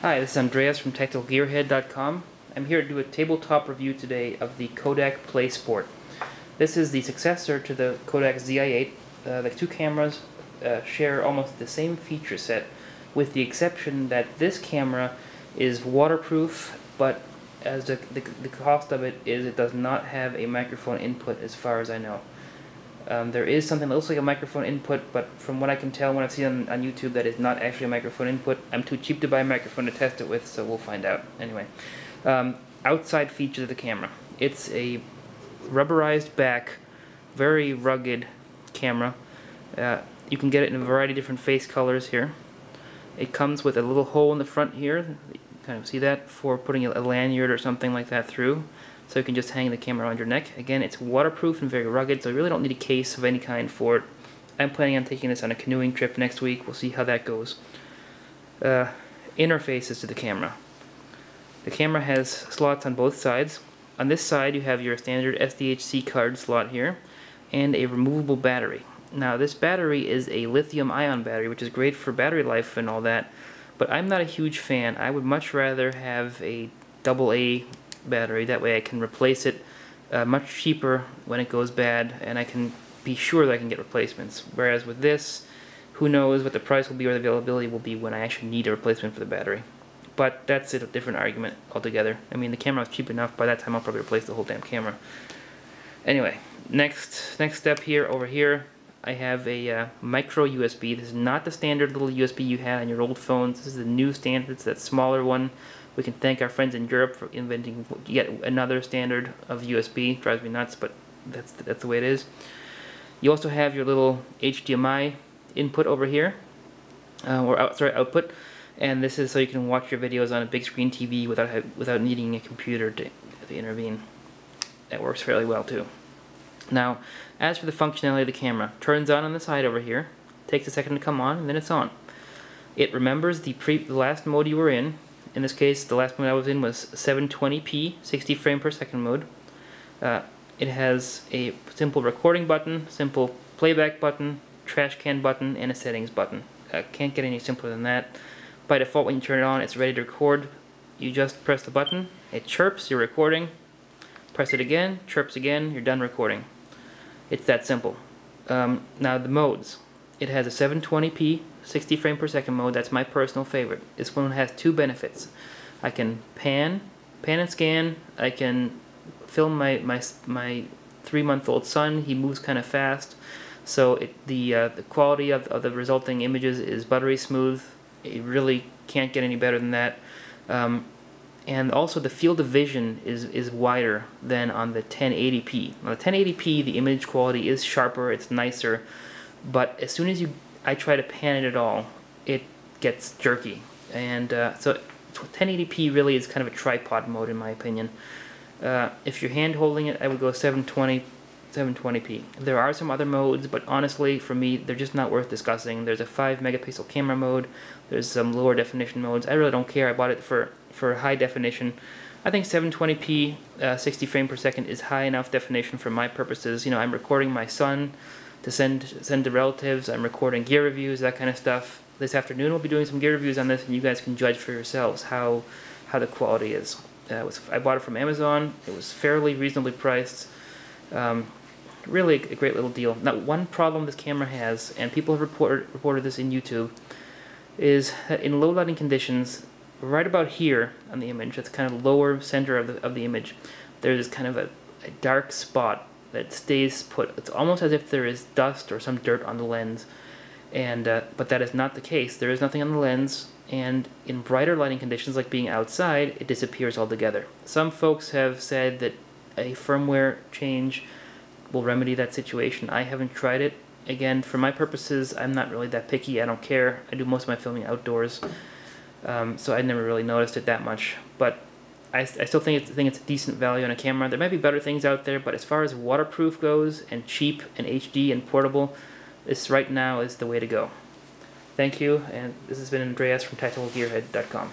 Hi, this is Andreas from TechnicalGearhead.com. I'm here to do a tabletop review today of the Kodak Playsport. This is the successor to the Kodak ZI-8. The two cameras share almost the same feature set, with the exception that this camera is waterproof, but as the cost of it is, it does not have a microphone input as far as I know. There is something that looks like a microphone input, but from what I can tell when I've seen on YouTube, that is not actually a microphone input. I'm too cheap to buy a microphone to test it with, so we'll find out. Anyway, outside features of the camera. It's a rubberized back, very rugged camera. You can get it in a variety of different face colors here. It comes with a little hole in the front here. You kind of see that for putting a lanyard or something like that through. So you can just hang the camera around your neck. Again, it's waterproof and very rugged, so you really don't need a case of any kind for it. I'm planning on taking this on a canoeing trip next week. We'll see how that goes. Interfaces to the camera. The camera has slots on both sides. On this side you have your standard SDHC card slot here, and a removable battery. Now this battery is a lithium-ion battery, which is great for battery life and all that, but I'm not a huge fan. I would much rather have a AA battery. That way I can replace it much cheaper when it goes bad, and I can be sure that I can get replacements. Whereas with this, who knows what the price will be or the availability will be when I actually need a replacement for the battery. But that's a different argument altogether. I mean, the camera is cheap enough. By that time I'll probably replace the whole damn camera. Anyway, next step here, over here, I have a micro USB. This is not the standard little USB you had on your old phones. This is the new standard. It's that smaller one. We can thank our friends in Europe for inventing yet another standard of USB. It drives me nuts, but that's the way it is. You also have your little HDMI input over here, output, and this is so you can watch your videos on a big screen TV without needing a computer to intervene. That works fairly well too. Now, as for the functionality of the camera, turns on the side over here, takes a second to come on, and then it's on. It remembers the last mode you were in. In this case, the last mode I was in was 720p, 60 frame per second mode. It has a simple recording button, simple playback button, trash can button, and a settings button. Can't get any simpler than that. By default, when you turn it on, it's ready to record. You just press the button, it chirps, you're recording. Press it again, chirps again, you're done recording. It's that simple. Now the modes. It has a 720p, 60 frame per second mode. That's my personal favorite. This one has two benefits. I can pan and scan. I can film my 3-month-old son. He moves kind of fast, so the quality of the resulting images is buttery smooth. You really can't get any better than that. And also the field of vision is wider than on the 1080p. On the 1080p, the image quality is sharper, it's nicer, but as soon as I try to pan it at all, it gets jerky. And so 1080p really is kind of a tripod mode in my opinion. If you're hand holding it, I would go 720p. There are some other modes, but honestly, for me, they're just not worth discussing. There's a 5 megapixel camera mode. There's some lower definition modes. I really don't care. I bought it for high definition. I think 720p, 60 frame per second is high enough definition for my purposes. You know, I'm recording my son to send to relatives. I'm recording gear reviews, that kind of stuff. This afternoon we'll be doing some gear reviews on this, and you guys can judge for yourselves how the quality is. I bought it from Amazon. It was fairly reasonably priced. Really a great little deal. Now, one problem this camera has, and people have reported this in YouTube, is that in low lighting conditions, right about here on the image, that's kind of lower center of the image, there's kind of a dark spot that stays put. It's almost as if there is dust or some dirt on the lens, and but that is not the case. There is nothing on the lens, and in brighter lighting conditions like being outside, it disappears altogether. Some folks have said that a firmware change will remedy that situation. I haven't tried it. Again, for my purposes, I'm not really that picky. I don't care. I do most of my filming outdoors, so I never really noticed it that much. But I still think it's a decent value on a camera. There might be better things out there, but as far as waterproof goes, and cheap, and HD, and portable, this right now is the way to go. Thank you, and this has been Andreas from TechnicalGearhead.com.